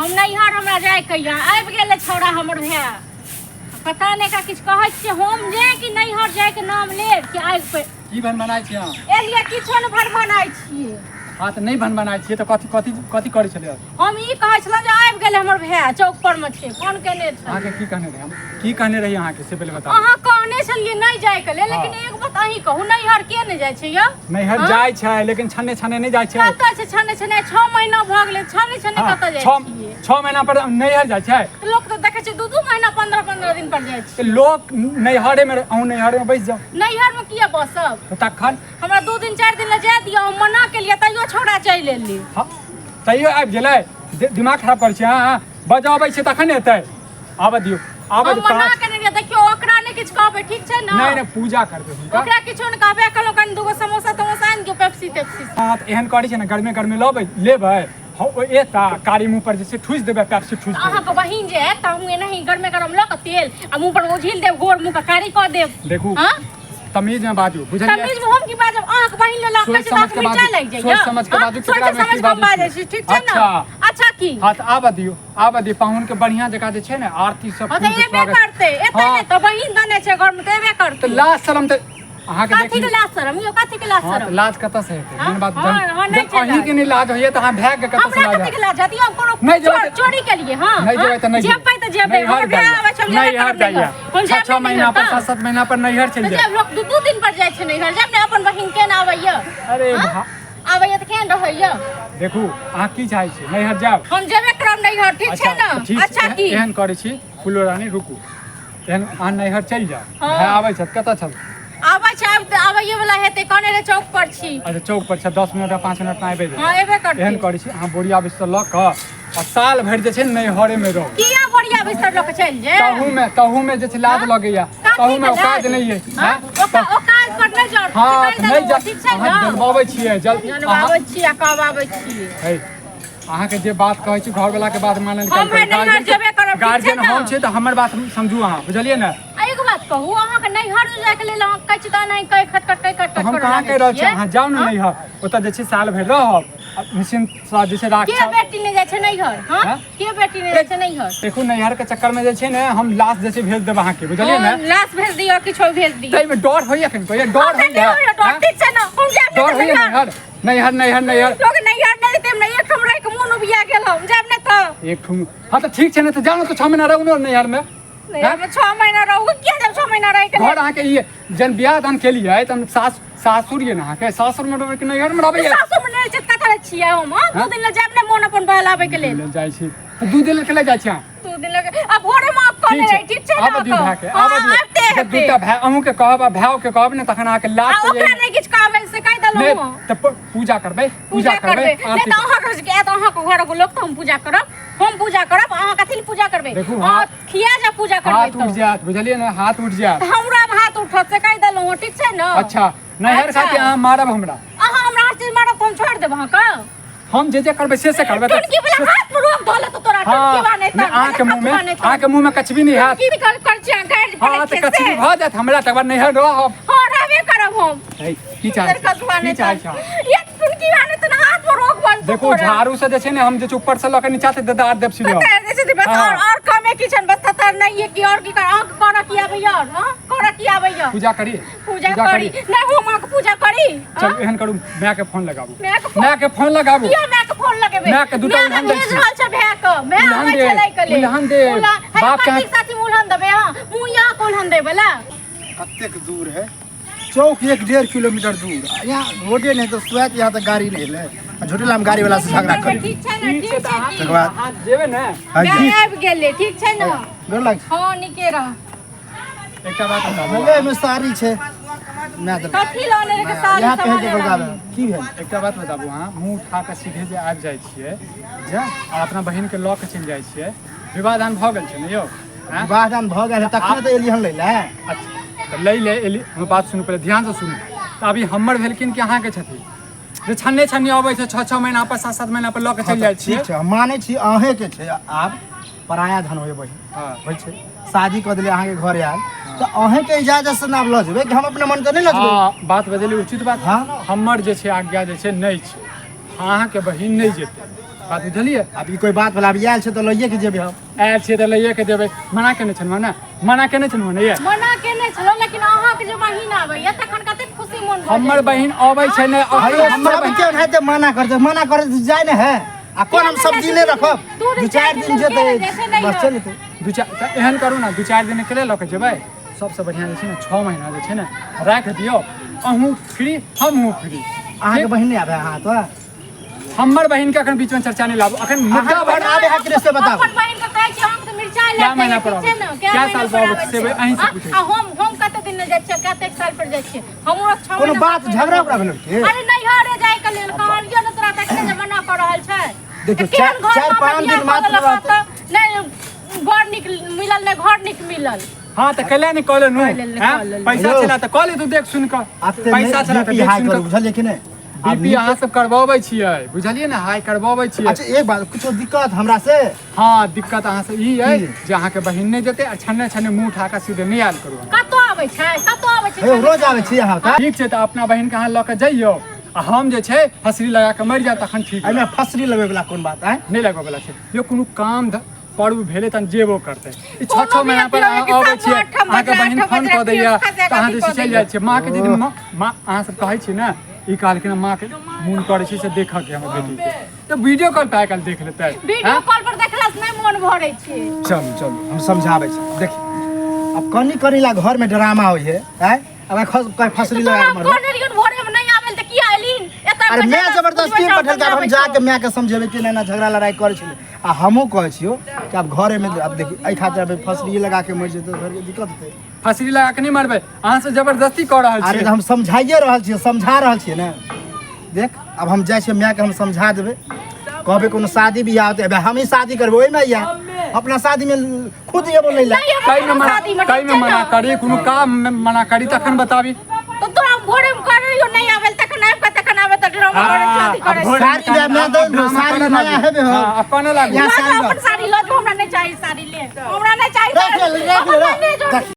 हम नैहर हमरा जाए कहिया आबि गेले छौड़ा हमर भाई पता नहीं का किछ कहै छै हम जे कि नैहर जाए के नाम ले कि आइ पे की बन बनाय छी अहाँ एलिया किछो न भर बनाय छियै हाँ तो नहीं बन बनाय छियै तो कथी कथी कथी करै छलियै हम ई कहै छलौ जे आबि गेले हमर भाई चौक पर में छै फोन केने छै अहाँ के की कहने रही हम की कहने रही अहाँ के से पहले बताओ अहाँ कहने छलियै नहीं जाए के ले लेकिन एक बात अहीं कहू नैहर के नहीं जाय छै यौ नैहर जाय छै लेकिन छन्ने छन्ने नहीं जाय छै कतऽ छै छन्ने छन्ने 6 महीना भ गेलै छन्ने छन्ने कतऽ जाय छियै 6 महीना पर नैहर जाय छै लोग तो देखे छै 2 महीना 15 दिन पर जाय छै लोग नैहरे में अहूँ नैहरे में बैस जाओ नैहर में किया बसब तखन हमरा 2 दिन 4 दिन ले जाय दियौ हम मना केलियै तैयो छोड़ा चलि एली हाँ तैयो आबि गेलै दिमाग खराब करै छै हाँ बजाबै छै तखन एतै आबऽ दियौ आबऽ हम मना केने रहियै देखियो ओकरा ने किछ कहबै ठीक छै ना नहीं नहीं पूजा करबै हुनका ओकरा किछो न कहबै कहलो कनि दूगो समोसा तमोसा आनि दियौ पेप्सी तेप्सी हाँ तो एहन करै छै ने गर्मे गर्मे लेबै एता कारी मुँह पर जैसे ठूस देबै पेप्सी ठूस देबै अहाँके बहिन जे है त हम एनाही गर्मे गरम ल के तेल आ मुंह पर ओझिल देब गोर मुंह के कारी क देब देखू हां तमीज में बाजू बुझलियै तमीज में हम की बाजब अहाँके बहिन ले लक के दांत मिर्चा लाग जाइए सोच समझ के बाजू केकरा में की बाजै छी ठीक छै ना अच्छा की हां तो आबऽ दियौ पाहुन के बढ़िया जगह जे छै ने आरती सब फूल के स्वागत करते एते त बहिन दने छै घर में त एबे करते तो लाज शरम त अहाँ के कथी के लाज शरम यो कथी के लाज शरम लाज कतऽ से हेतै मेन बात हाँ, अहीं के नहीं लाज होइए त अहाँ भाग के कतऽ से हमरा कथी के लाज हती हम कोनो नहीं जेबै चोरी के लिए हां नहीं जेबै त नहीं जेबै त जेबै हम भाय आबै छै नैहर जाइए 6 महीना पर 7 महीना पर नैहर चल जाए जब लोग 2 दिन पर जाय छै नैहर जब ने अपन बहिन के ना आबैया अरे आबैया त केहन रहैया देखू अहाँ की चाहै छी नैहर जाओ हम जेबे करब नैहर ठीक छै ना अच्छा की एहन करै छी फुलो रानी रुकू एहन अहाँ नैहर चल जाओ भाई आबै छ कतऽ छ आबै छै आबैये वाला हेतै कने रे चौक पर छी अच्छा चौक पर छ 10 मिनट 5 मिनट में आबे हां एबे करते एहन करै छी अहाँ बोरिया बिस्तर ल क और साल भर जे छै नैहरे में रहो किया बोरिया बिस्तर ल के चल जे तहू में जे छै लाज लगैया तहू में औकात नहीं है हां औकात पर नहीं जाओ हां नहीं जा ठीक छै ना जलवाबै छियै जलवाबै छियै कब आबै छियै अहाँ के जे बात कहै छी घर वाला के बात मानल गार्जियन हम छै त हमर बात समझू अहाँ बुझलियै ना एगो बात कहू अहाँ के नैहर जाय के लेल अहाँ कहै छी त नहीं कह खट हम कहां कह रहल छी अहाँ जाउ ना नैहर ओतऽ जे छै साल भर रहब निश्चिंत सा जे छै राख के बेटी ने जाय छै नैहर हां के बेटी ने जाय छै नैहर देखू नैहर के चक्कर में जे छै ने हम लाश जे छै भेज देब अहाँ के बुझलियै ना लाश भेज दियो किछो भेज दियो तै में डर होइया कन कोई डर होइया डर ठीक छै ना हम जाब डर होइया नैहर लोग नैहर नहीं देम नहीं एक ठम रह के मुन उबिया गेल हम जाब ने त एक ठम हां त ठीक छै ना त जानो त 6 महीना रहू नैहर में नैहर में 6 महीना रहू क्या जब 6 महीना रह के घर अहाँ के ये जन बियाह दान के लिए त सासुर ये ना अहाँ के सासुर में रहबै कि नैहर में रहबै सासुर में नहीं छै कथा छियै हम 2 दिन ले जाब ने मोन अपन बहलावे के लेल जाय छी त 2 दिन ले चले जाय छी 2 दिन लगे अब भोरे में आप कॉल रही ठीक छै आब दियो भाय के आब दियो दूटा भाय अहूं के कहब भाव के कहब ने तखन अहाँ के लाज पे ओकरा नहीं किछ कहबै से कह देलौ त पूजा करबै नहीं त अहाँ रोज के त अहाँ के घर के लोग त हम पूजा करब अहाँ कथि पूजा करबै और खिया जा पूजा करबै हाथ उठ जात बुझलियै ना हाथ उठ जात हमरा हाथ उठत से कह देलौ ठीक छै ना अच्छा नैहर खातिर अहाँ मारब हमरा अहाँ हमरा हर चीज मारब हम छोड़ देब अहाँ का हम जे करबै से करबै त टुनकी वाला हाथ में रोक धोले त तोरा टुनकी बाने त आके मुंह में कचबी नहीं हाथ की कर छ गाड़ी हां त कचबी भ जात हमरा तब नैहर रहब हां रहबे करब हम की चाहे ये टुनकी बाने त हाथ में रोक बन देखो झाड़ू से जे छै ने हम जे ऊपर से लके नीचा से दाद देब सीधे और कमे किचन बस ततर नहीं है कि और की कर की आबै यार हां कर की आबै यार पूजा करी नहीं हो मां के पूजा करी चल एहन करू मैं के फोन लगाबू मैं के फोन लगाबू मैं के फोन लगेबे मैं के दुटा उलहन दे छी रहल छै भै के मैं आबै चलै कले उलहन दे बाप के साथी उलहन देबे हां मु यहां को उलहन देबे ला कतेक दूर है चौक 1.5 किलोमीटर दूर यहाँ रोडे नहीं तो स्वात यहाँ तक गाड़ी नहीं ले झूठला हम गाड़ी वाला से झगड़ा करी ठीक छै ना ठीक छै तकर बाद हाथ जेबे ना मैं आबि गेले ठीक छै ना डर लाग हां निके रह एकटा बात बताबू मले में सारी छै ना दे कथि लाने रे के सारी यहाँ पे के बगावे की है एकटा बात बताबू हां मुंह उठा के सीधे जे आबि जाय छियै जा आ अपना बहिन के लऽ के चल जाय छियै विवाह दान भ गेल छै ने यौ विवाह दान भ गेल तखन त एलिहन लै ले अच्छा तो ले एली हम बात सुनू पहले ध्यान से सुनू तो अभी हमर भेलकिन कि अहाँ के छथि जे छन्ने अबै छै 6 महीना पर 7 महीना पर लऽ के चल जाय छी ठीक छै हम मानै छी अहे के छै आब पराया धन होय बहिन होय छै शादी क देले अहाँ के घर आयल तो अहे के इजाजत से ना ल जेबै कि हम अपने मन से नहीं ल जेबै हां बात बदली उचित बात हां हमर जे छै आज्ञा जे छै नहीं छै अहाँ के बहिन नहीं जेतै बात बुझलिए अभी कोई बात वाला अभी आयल छै तो लइए के जेबे हम आयल छियै तऽ लइए के देबै मना केने छलहुँ ने मना केने छलहुँ ने ये मना केने छलो लेकिन अहाँ के जे बहिन आबैया तखन कते खुशी मन भऽ हमर बहिन अबै छै ने अरे हमर बहिन केहन है ते मना करे जाय ने है आ कोन हम सब्जी नहीं रखब 2-4 दिन जेते बस चल जेते दू चार एहन करू ने 2-4 दिन के लऽ के जेबै सबसे बढ़िया जे छै ने 6 महीना जे छै ने राख दियौ अहूँ फ्री हमहूँ फ्री अहाँ के बहिन नहीं आबे अहाँ तो हमर बहिन के अखन बीच में चर्चा नहीं लाबू अखन मुद्दा अहाँ बड़ आबे है कि से बताओ अपन बहिन के कहै छी हम त मिर्चाई क्या लेते महीना पर छै ना क्या साल पर आबै से अहीं से पूछे हम कते दिन जाय छै कते साल पर जाय छै हमरो 6 कोनो बात झगड़ा उगड़ा भेल के अरे नहीं हरे जाय के लेल कहलियो न तोरा तक से मना कर रहल छै देखिए 4-5 दिन मात्र नहीं घर निक मिलल ने घर निक मिलल हाँ तो कैले नहीं कहले नु पैसा चला तो कहले तू देख सुन कर पैसा चला तो देख सुन कर बुझलिए कि नहीं बीपी अहाँ सब करबाबै छियै बुझलिए ना हाई करबाबै छियै अच्छा एक बात कुछ दिक्कत हमरा से हाँ दिक्कत अहाँ से ई है जे अहाँ के बहिन नहीं जेते आ छन्ने छन्ने मुंह उठा के सीधे नहीं आयल करू कतो आबै छै रोज आबै छी अहाँ त ठीक छै तो अपना बहिन के अहाँ लऽ के जइयो आ हम जे छै फसरी लगा के मर जाए तखन ठीक एमे फसरी लगबे वाला कोन बात है नहीं लगबे वाला छै यो कोनो काम पर्व भेले तन जेबो करते ई 6 महीना पर आबै छियै अहाँ के बहिन फोन कऽ दैया त अहाँ जे चलि जाइ छियै माँ के दीदी माँ अहाँ सब कहै छी ना ई काल के माँ के मोन करे छै से देख के हमर बेटी के तो वीडियो कॉल पे आइ काल देख लेतै वीडियो कॉल पर देखला से नहीं मन भरै छै चल हम समझाबै छी देख अब कनी ला घर में ड्रामा होय है हैं अब फसरी लगा के मरो भोरे में नहीं आवेल त की आइलिन अरे मैं जबरदस्ती पठल के हम जाके मैं के समझेबे कि ना झगड़ा लड़ाई करे छै आ हमहू कहै छियो कि अब घरे में अब देखी ए खातिर अब फसरी लगा के मर जेते घर के दिक्कत होते फसरी लगा के नहीं मरबै अहाँ से जबरदस्ती कर रहल अरे छी हम समझाइए रहल छियै समझा रहल छियै ना देख अब हम जाइ छियै मैं के हम समझा देबै कहबे कोनो शादी बियाह होते अब हम ही शादी करबै ओइ में या अपना शादी में खुद ये बोलै ला कई में मना करी कोनो काम में मना करी तखन बताबी तो तोरा भोरे में करियो नहीं आवेल तखन आबे त ड्रामा करे शादी करे साड़ी में दे साड़ी नया हेबे हो अपन लाग अपन साड़ी लो हमरा नहीं चाहिए साड़ी ले हमरा नहीं चाहिए रख ले